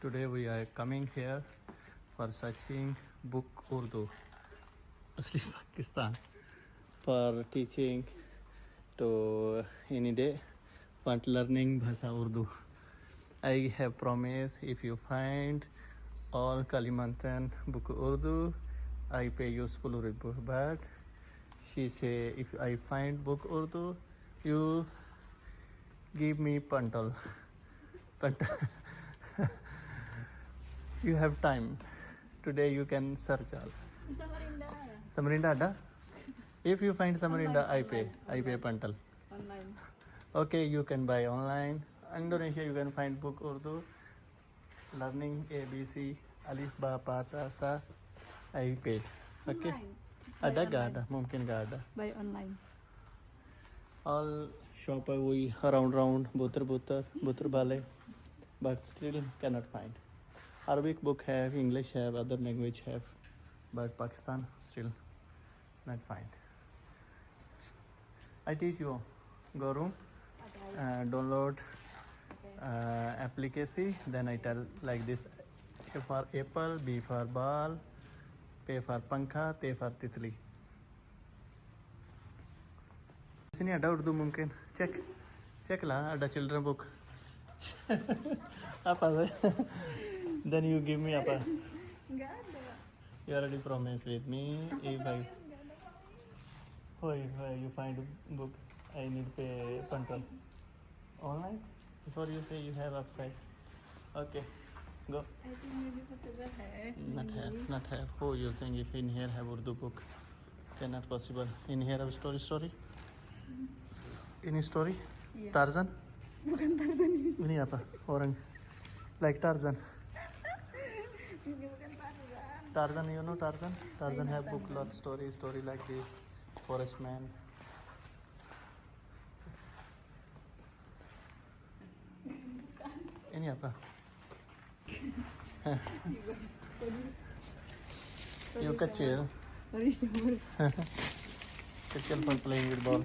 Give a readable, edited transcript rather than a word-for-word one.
Today we are coming here for searching book Urdu, Asli Pakistan, for teaching to any day but learning Bhasha Urdu. I have promised if you find all Kalimantan book Urdu, I pay useful Urdu. But she say if I find book Urdu, you give me pantal. You have time. Today you can search all. Samarinda ada? If you find Samarinda, I pay pantal. Online. Okay, you can buy online. Indonesia, you can find book Urdu. Learning ABC, Alif, Ba, Pa, Ta, Sa, I pay. Okay? Online. Ada ga ada? Mungkin ga ada. Buy online. All shop are we round, butter bale, but still cannot find. Arabic book have, English have, other language have, but Pakistan still not find. I teach you. Go room, download application. Then I tell like this: A for apple, B for ball, P for pankha, T for titli. Sini ada Urdu mungkin. Cek lah ada children book. Apa sih? Then you give me apa? Enggak ada. You already promised with me. If I you find a book, I need pay pantal. Online? Before you say you have upside. Okay, go. I think maybe possible hai. Not have. Who you think if in here have Urdu book? Cannot possible. In here have story. Ini story? Iya. Tarzan? Bukan Tarzan ini. Ini apa? Orang like Tarzan. Ini bukan Tarzan. Tarzan, you know Tarzan? Tarzan have book lot story like this. Forest man. Ini apa? You kecil. Sorry. Kecil for playing with ball.